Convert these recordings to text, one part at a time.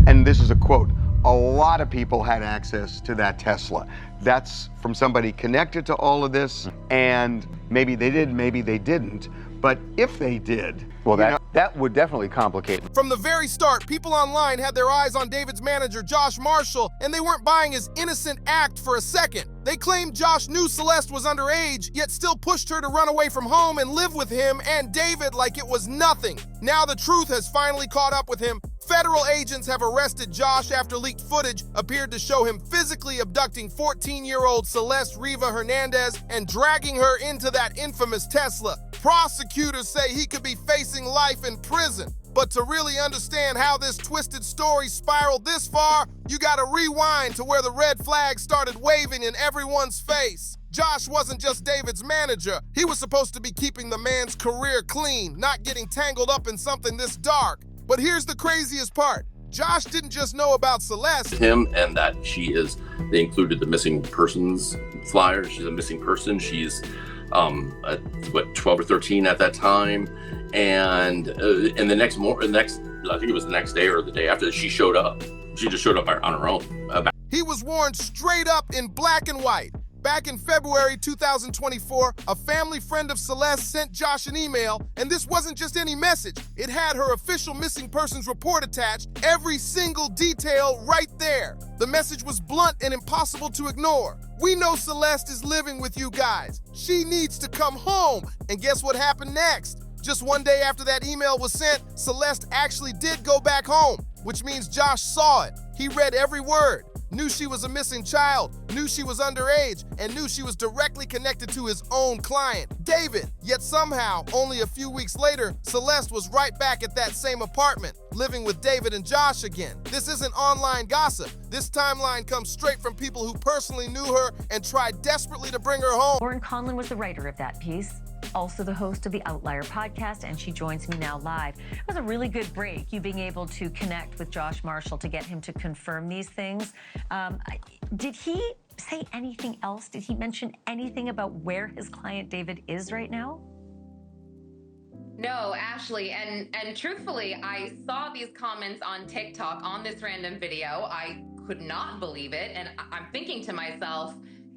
And this is a quote, a lot of people had access to that Tesla. That's from somebody connected to all of this, and maybe they did, maybe they didn't. But if they did, well, that would definitely complicate it. From the very start, people online had their eyes on David's manager, Josh Marshall, and they weren't buying his innocent act for a second. They claimed Josh knew Celeste was underage, yet still pushed her to run away from home and live with him and David like it was nothing. Now the truth has finally caught up with him. Federal agents have arrested Josh after leaked footage appeared to show him physically abducting 14-year-old Celeste Riva Hernandez and dragging her into that infamous Tesla. Prosecutors say he could be facing life in prison. But to really understand how this twisted story spiraled this far, you gotta rewind to where the red flag started waving in everyone's face. Josh wasn't just David's manager. He was supposed to be keeping the man's career clean, not getting tangled up in something this dark. But here's the craziest part. Josh didn't just know about Celeste. Him, and that they included the missing persons flyer. She's a missing person. She's 12 or 13 at that time. And the next, I think it was the next day or the day after, she showed up. She just showed up on her own. He was warned straight up in black and white. Back in February 2024, a family friend of Celeste sent Josh an email, and this wasn't just any message. It had her official missing persons report attached, every single detail right there. The message was blunt and impossible to ignore. We know Celeste is living with you guys. She needs to come home. And guess what happened next? Just one day after that email was sent, Celeste actually did go back home, which means Josh saw it. He read every word. Knew she was a missing child, knew she was underage, and knew she was directly connected to his own client, David. Yet somehow, only a few weeks later, Celeste was right back at that same apartment, living with David and Josh again. This isn't online gossip. This timeline comes straight from people who personally knew her and tried desperately to bring her home. Lauren Conlon was the writer of that piece, also the host of the Outlier podcast, and she joins me now live. It was a really good break, you being able to connect with Josh Marshall to get him to confirm these things. Did he say anything else? Did he mention anything about where his client David is right now? No, Ashley, and truthfully, I saw these comments on TikTok on this random video. I could not believe it, and I'm thinking to myself,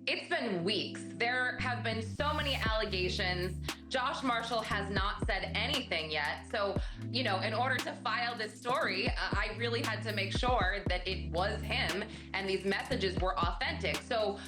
it's been weeks. There have been so many allegations. Josh Marshall has not said anything yet. So, in order to file this story, I really had to make sure that it was him and these messages were authentic. So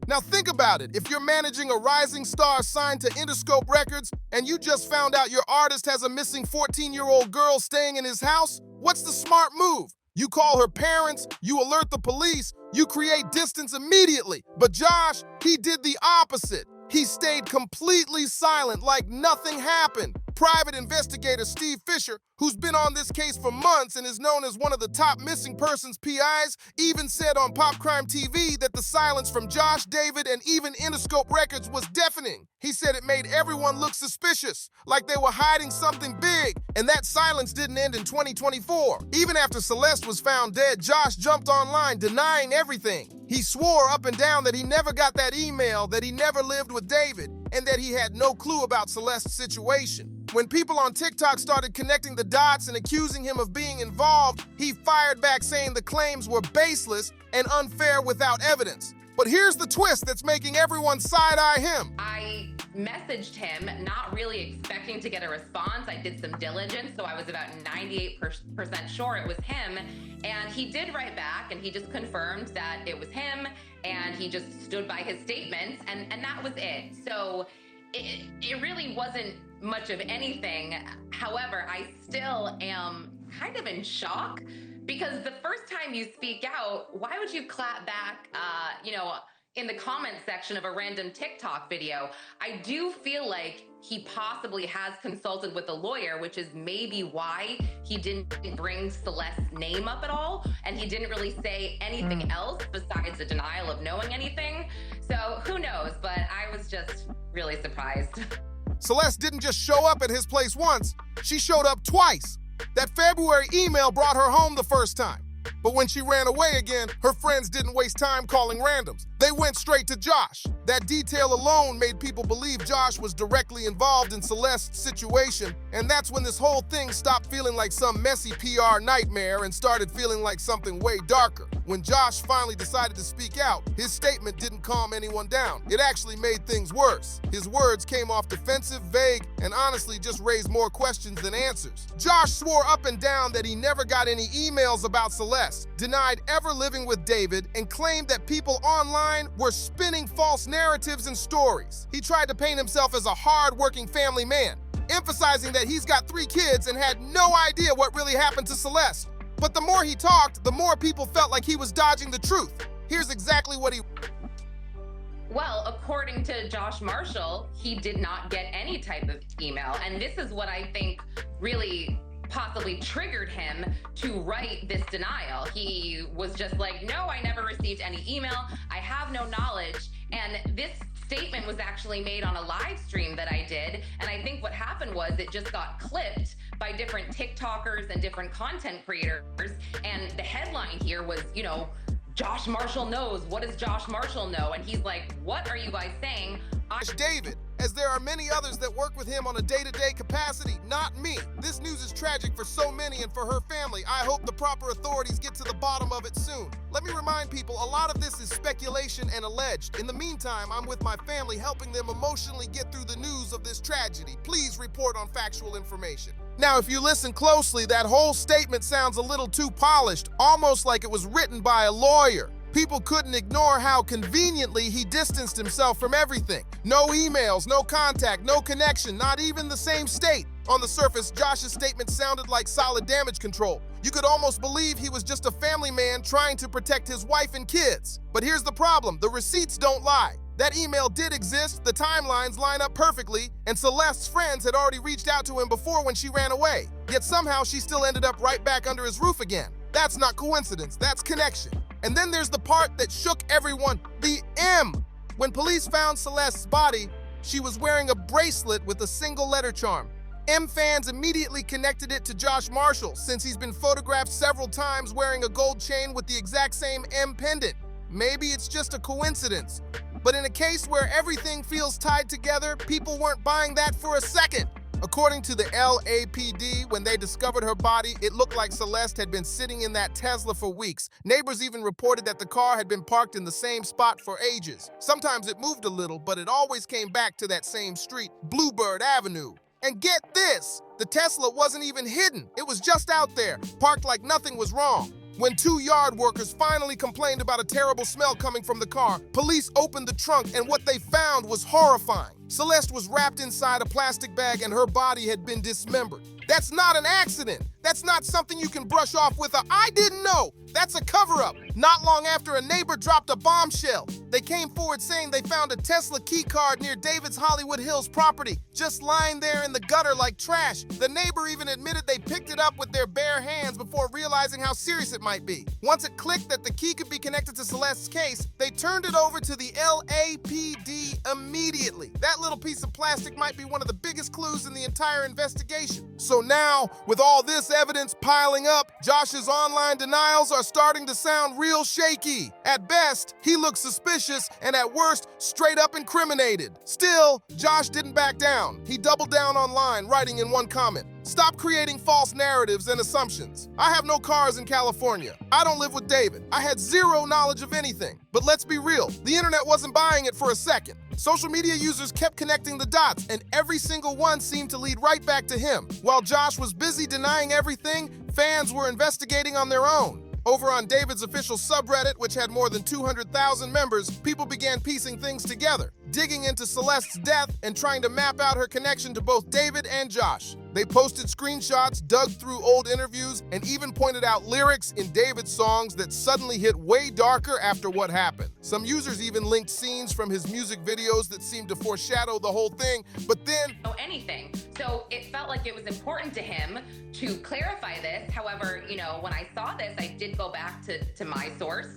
now think about it. If you're managing a rising star signed to Interscope Records and you just found out your artist has a missing 14-year-old girl staying in his house, what's the smart move? You call her parents, you alert the police, you create distance immediately. But Josh, he did the opposite. He stayed completely silent like nothing happened. Private investigator Steve Fisher, who's been on this case for months and is known as one of the top missing persons PIs, even said on Pop Crime TV that the silence from Josh, David, and even Interscope Records was deafening. He said it made everyone look suspicious, like they were hiding something big. And that silence didn't end in 2024. Even after Celeste was found dead, Josh jumped online denying everything. He swore up and down that he never got that email, that he never lived with David, and that he had no clue about Celeste's situation. When people on TikTok started connecting the dots and accusing him of being involved, he fired back saying the claims were baseless and unfair without evidence. But here's the twist that's making everyone side-eye him. I messaged him, not really expecting to get a response. I did some diligence, so I was about 98% sure it was him. And he did write back, and he just confirmed that it was him, and he just stood by his statements, and that was it. So it really wasn't much of anything. However, I still am kind of in shock, because the first time you speak out, why would you clap back, in the comment section of a random TikTok video? I do feel like he possibly has consulted with a lawyer, which is maybe why he didn't bring Celeste's name up at all, and he didn't really say anything else besides the denial of knowing anything. So who knows, but I was just really surprised. Celeste didn't just show up at his place once, she showed up twice. That February email brought her home the first time. But when she ran away again, her friends didn't waste time calling randoms. They went straight to Josh. That detail alone made people believe Josh was directly involved in Celeste's situation, and that's when this whole thing stopped feeling like some messy PR nightmare and started feeling like something way darker. When Josh finally decided to speak out, his statement didn't calm anyone down. It actually made things worse. His words came off defensive, vague, and honestly just raised more questions than answers. Josh swore up and down that he never got any emails about Celeste, denied ever living with David, and claimed that people online were spinning false narratives and stories. He tried to paint himself as a hard-working family man, emphasizing that he's got 3 kids and had no idea what really happened to Celeste. But the more he talked, the more people felt like he was dodging the truth. Here's exactly what he... Well, according to Josh Marshall, he did not get any type of email. And this is what I think really possibly triggered him to write this denial. He was just like, no, I never received any email. I have no knowledge. And this statement was actually made on a live stream that I did. And I think what happened was it just got clipped by different TikTokers and different content creators. And the headline here was, you know, Josh Marshall knows. What does Josh Marshall know? And he's like, what are you guys saying? David, as there are many others that work with him on a day-to-day capacity, not me. This news is tragic for so many and for her family. I hope the proper authorities get to the bottom of it soon. Let me remind people, a lot of this is speculation and alleged. In the meantime, I'm with my family helping them emotionally get through the news of this tragedy. Please report on factual information. Now, if you listen closely, that whole statement sounds a little too polished, almost like it was written by a lawyer. People couldn't ignore how conveniently he distanced himself from everything. No emails, no contact, no connection, not even the same state. On the surface, Josh's statement sounded like solid damage control. You could almost believe he was just a family man trying to protect his wife and kids. But here's the problem, the receipts don't lie. That email did exist, the timelines line up perfectly, and Celeste's friends had already reached out to him before when she ran away. Yet somehow she still ended up right back under his roof again. That's not coincidence, that's connection. And then there's the part that shook everyone, the M. When police found Celeste's body, she was wearing a bracelet with a single letter charm. M fans immediately connected it to Josh Marshall, since he's been photographed several times wearing a gold chain with the exact same M pendant. Maybe it's just a coincidence. But in a case where everything feels tied together, people weren't buying that for a second. According to the LAPD, when they discovered her body, it looked like Celeste had been sitting in that Tesla for weeks. Neighbors even reported that the car had been parked in the same spot for ages. Sometimes it moved a little, but it always came back to that same street, Bluebird Avenue. And get this, the Tesla wasn't even hidden. It was just out there, parked like nothing was wrong. When 2 yard workers finally complained about a terrible smell coming from the car, police opened the trunk and what they found was horrifying. Celeste was wrapped inside a plastic bag and her body had been dismembered. That's not an accident. That's not something you can brush off with a "I didn't know." That's a cover-up. Not long after, a neighbor dropped a bombshell. They came forward saying they found a Tesla key card near David's Hollywood Hills property, just lying there in the gutter like trash. The neighbor even admitted they picked it up with their bare hands before realizing how serious it might be. Once it clicked that the key could be connected to Celeste's case, they turned it over to the LAPD immediately. That little piece of plastic might be one of the biggest clues in the entire investigation. So now, with all this evidence piling up, Josh's online denials are starting to sound real shaky. At best, he looks suspicious, and at worst, straight up incriminated. Still, Josh didn't back down. He doubled down online, writing in one comment, "Stop creating false narratives and assumptions. I have no cars in California. I don't live with David. I had zero knowledge of anything. But let's be real, the internet wasn't buying it for a second." Social media users kept connecting the dots, and every single one seemed to lead right back to him. While Josh was busy denying everything, fans were investigating on their own. Over on David's official subreddit, which had more than 200,000 members, people began piecing things together, digging into Celeste's death and trying to map out her connection to both David and Josh. They posted screenshots, dug through old interviews, and even pointed out lyrics in David's songs that suddenly hit way darker after what happened. Some users even linked scenes from his music videos that seemed to foreshadow the whole thing, but then... anything. So it felt like it was important to him to clarify this. However, when I saw this, I did go back to my source,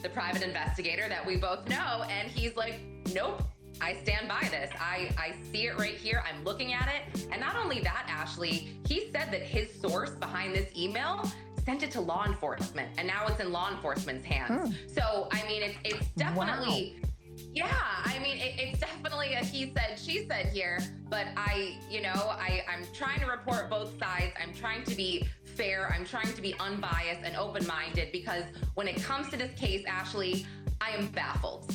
the private investigator that we both know, and he's like, nope. I stand by this. I see it right here. I'm looking at it. And not only that, Ashley, he said that his source behind this email sent it to law enforcement, and now it's in law enforcement's hands. So, I mean, it's definitely... Wow. Yeah, I mean, it's definitely a he said, she said here, but I'm trying to report both sides. I'm trying to be fair. I'm trying to be unbiased and open-minded, because when it comes to this case, Ashley, I am baffled.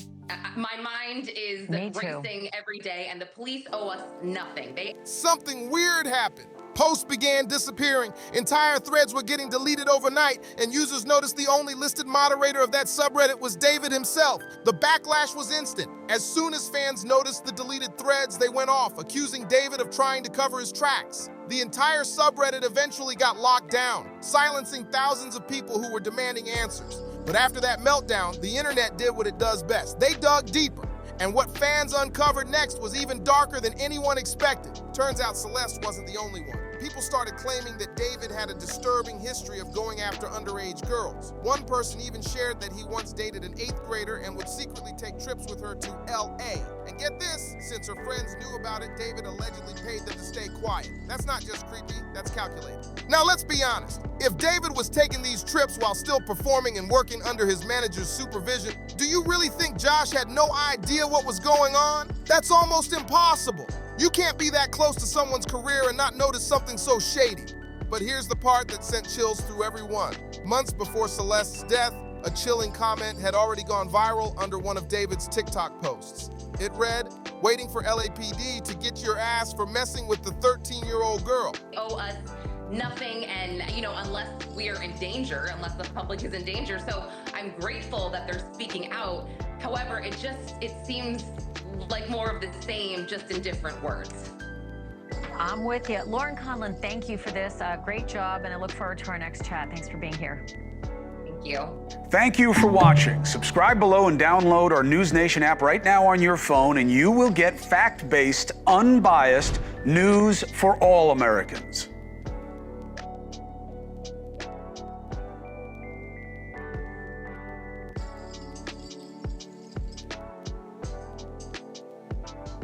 My mind is racing every day, and the police owe us nothing. Something weird happened. Posts began disappearing, entire threads were getting deleted overnight, and users noticed the only listed moderator of that subreddit was David himself. The backlash was instant. As soon as fans noticed the deleted threads, they went off, accusing David of trying to cover his tracks. The entire subreddit eventually got locked down, silencing thousands of people who were demanding answers. But after that meltdown, the internet did what it does best. They dug deeper. And what fans uncovered next was even darker than anyone expected. Turns out Celeste wasn't the only one. People started claiming that David had a disturbing history of going after underage girls. One person even shared that he once dated an 8th grader and would secretly take trips with her to LA. And get this, since her friends knew about it, David allegedly paid them to stay quiet. That's not just creepy, that's calculated. Now let's be honest. If David was taking these trips while still performing and working under his manager's supervision, do you really think Josh had no idea what was going on? That's almost impossible. You can't be that close to someone's career and not notice something so shady. But here's the part that sent chills through everyone. Months before Celeste's death, a chilling comment had already gone viral under one of David's TikTok posts. It read, "Waiting for LAPD to get your ass for messing with the 13-year-old girl." Owe us nothing, and unless we are in danger, unless the public is in danger. So I'm grateful that they're speaking out. However, it seems like more of the same, just in different words. I'm with you. Lauren Conlon, thank you for this. Great job, and I look forward to our next chat. Thanks for being here. Thank you. Thank you for watching. Subscribe below and download our News Nation app right now on your phone, and you will get fact-based, unbiased news for all Americans.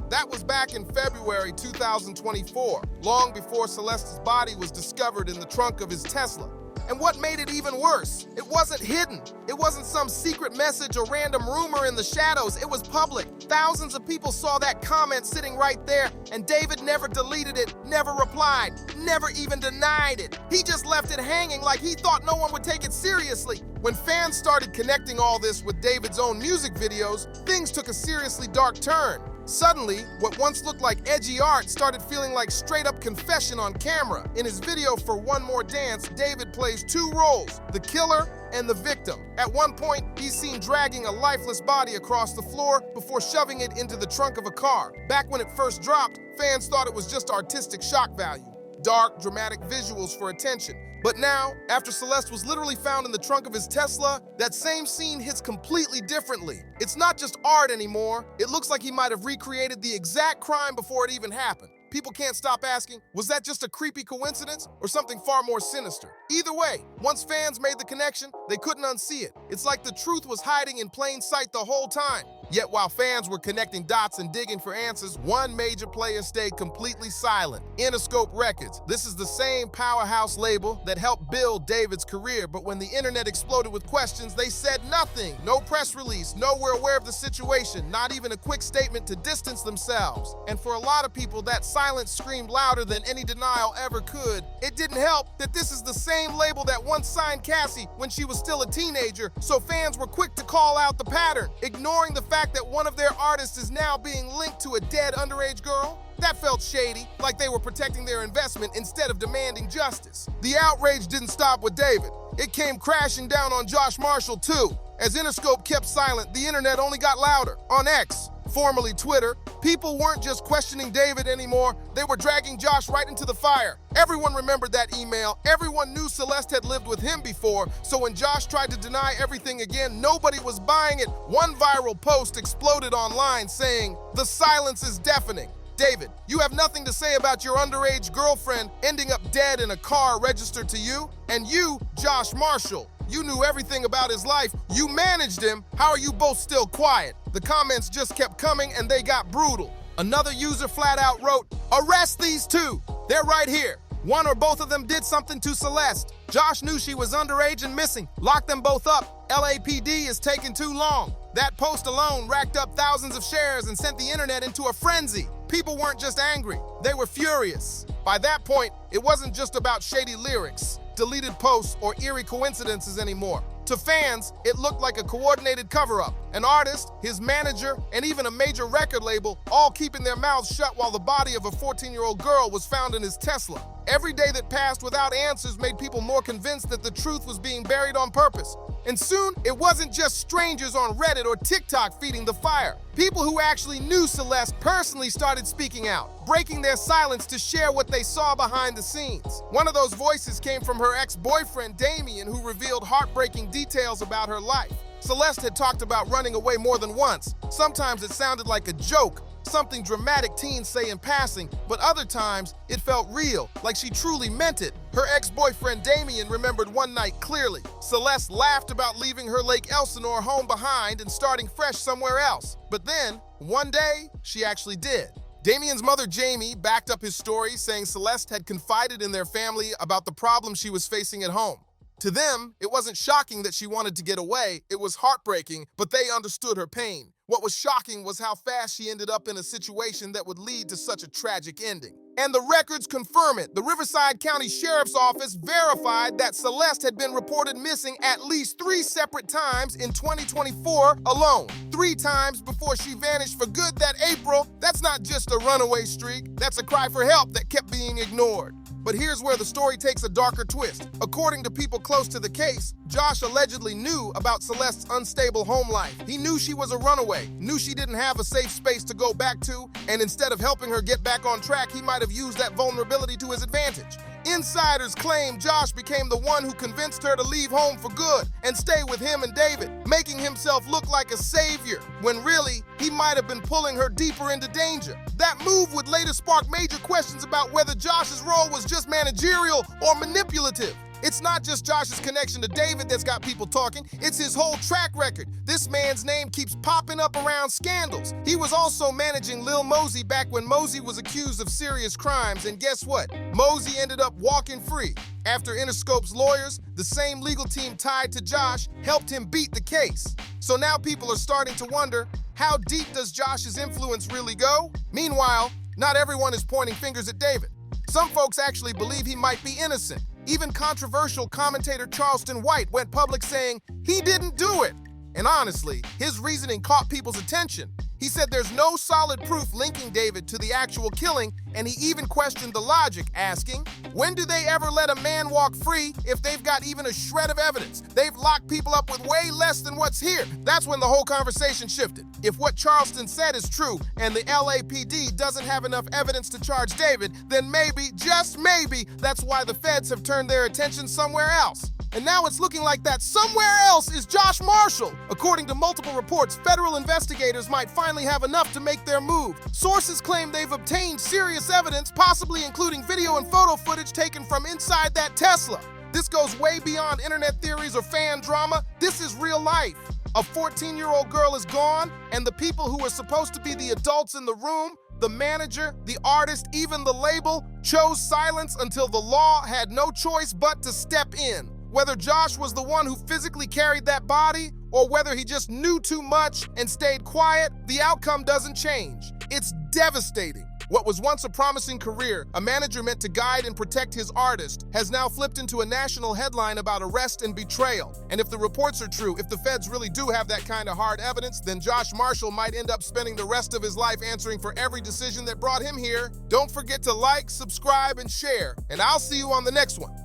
That was back in February 2024, long before Celeste's body was discovered in the trunk of his Tesla. And what made it even worse, it wasn't hidden. It wasn't some secret message or random rumor in the shadows. It was public. Thousands of people saw that comment sitting right there, and David never deleted it, never replied, never even denied it. He just left it hanging like he thought no one would take it seriously. When fans started connecting all this with David's own music videos, things took a seriously dark turn. Suddenly, what once looked like edgy art started feeling like straight-up confession on camera. In his video for One More Dance, David plays two roles, the killer and the victim. At one point, he's seen dragging a lifeless body across the floor before shoving it into the trunk of a car. Back when it first dropped, fans thought it was just artistic shock value. Dark, dramatic visuals for attention. But now, after Celeste was literally found in the trunk of his Tesla, that same scene hits completely differently. It's not just art anymore. It looks like he might have recreated the exact crime before it even happened. People can't stop asking, was that just a creepy coincidence or something far more sinister? Either way, once fans made the connection, they couldn't unsee it. It's like the truth was hiding in plain sight the whole time. Yet while fans were connecting dots and digging for answers, one major player stayed completely silent. Interscope Records. This is the same powerhouse label that helped build David's career, but when the internet exploded with questions, they said nothing. No press release, no we're aware of the situation, not even a quick statement to distance themselves. And for a lot of people, that silence screamed louder than any denial ever could. It didn't help that this is the same label that once signed Cassie when she was still a teenager, so fans were quick to call out the pattern, ignoring the fact that one of their artists is now being linked to a dead underage girl. That felt shady, like they were protecting their investment instead of demanding justice. The outrage didn't stop with David. It came crashing down on Josh Marshall too. As Interscope kept silent, the internet only got louder. On X, formerly Twitter, people weren't just questioning David anymore, they were dragging Josh right into the fire. Everyone remembered that email, everyone knew Celeste had lived with him before, so when Josh tried to deny everything again, nobody was buying it. One viral post exploded online saying, "The silence is deafening. David, you have nothing to say about your underage girlfriend ending up dead in a car registered to you? And you, Josh Marshall, you knew everything about his life. You managed him. How are you both still quiet?" The comments just kept coming and they got brutal. Another user flat out wrote, "Arrest these two. They're right here. One or both of them did something to Celeste. Josh knew she was underage and missing, locked them both up. LAPD is taking too long. That post alone racked up thousands of shares and sent the internet into a frenzy. People weren't just angry, they were furious. By that point, it wasn't just about shady lyrics, deleted posts, or eerie coincidences anymore. To fans, it looked like a coordinated cover-up. An artist, his manager, and even a major record label all keeping their mouths shut while the body of a 14-year-old girl was found in his Tesla. Every day that passed without answers made people more convinced that the truth was being buried on purpose. And soon, it wasn't just strangers on Reddit or TikTok feeding the fire. People who actually knew Celeste personally started speaking out, breaking their silence to share what they saw behind the scenes. One of those voices came from her ex-boyfriend, Damien, who revealed heartbreaking details about her life. Celeste had talked about running away more than once. Sometimes it sounded like a joke, something dramatic teens say in passing, but other times it felt real, like she truly meant it. Her ex-boyfriend Damien remembered one night clearly. Celeste laughed about leaving her Lake Elsinore home behind and starting fresh somewhere else. But then, one day, she actually did. Damien's mother, Jamie, backed up his story, saying Celeste had confided in their family about the problems she was facing at home. To them, it wasn't shocking that she wanted to get away. It was heartbreaking, but they understood her pain. What was shocking was how fast she ended up in a situation that would lead to such a tragic ending. And the records confirm it. The Riverside County Sheriff's Office verified that Celeste had been reported missing at least 3 separate times in 2024 alone. 3 times before she vanished for good that April. That's not just a runaway streak. That's a cry for help that kept being ignored. But here's where the story takes a darker twist. According to people close to the case, Josh allegedly knew about Celeste's unstable home life. He knew she was a runaway, knew she didn't have a safe space to go back to, and instead of helping her get back on track, he might have used that vulnerability to his advantage. Insiders claim Josh became the one who convinced her to leave home for good and stay with him and David, making himself look like a savior, when really, he might have been pulling her deeper into danger. That move would later spark major questions about whether Josh's role was just managerial or manipulative. It's not just Josh's connection to David that's got people talking, it's his whole track record. This man's name keeps popping up around scandals. He was also managing Lil Mosey back when Mosey was accused of serious crimes, and guess what? Mosey ended up walking free. After Interscope's lawyers, the same legal team tied to Josh, helped him beat the case. So now people are starting to wonder, how deep does Josh's influence really go? Meanwhile, not everyone is pointing fingers at David. Some folks actually believe he might be innocent. Even controversial commentator Charleston White went public saying he didn't do it. And honestly, his reasoning caught people's attention. He said there's no solid proof linking David to the actual killing, and he even questioned the logic, asking, when do they ever let a man walk free if they've got even a shred of evidence? They've locked people up with way less than what's here. That's when the whole conversation shifted. If what Charleston said is true, and the LAPD doesn't have enough evidence to charge David, then maybe, just maybe, that's why the feds have turned their attention somewhere else. And now it's looking like that somewhere else is Josh Marshall. According to multiple reports, federal investigators might finally have enough to make their move. Sources claim they've obtained serious evidence, possibly including video and photo footage taken from inside that Tesla. This goes way beyond internet theories or fan drama. This is real life. A 14-year-old girl is gone, and the people who are supposed to be the adults in the room, the manager, the artist, even the label, chose silence until the law had no choice but to step in. Whether Josh was the one who physically carried that body, or whether he just knew too much and stayed quiet, the outcome doesn't change. It's devastating. What was once a promising career, a manager meant to guide and protect his artist, has now flipped into a national headline about arrest and betrayal. And if the reports are true, if the feds really do have that kind of hard evidence, then Josh Marshall might end up spending the rest of his life answering for every decision that brought him here. Don't forget to like, subscribe, and share, and I'll see you on the next one.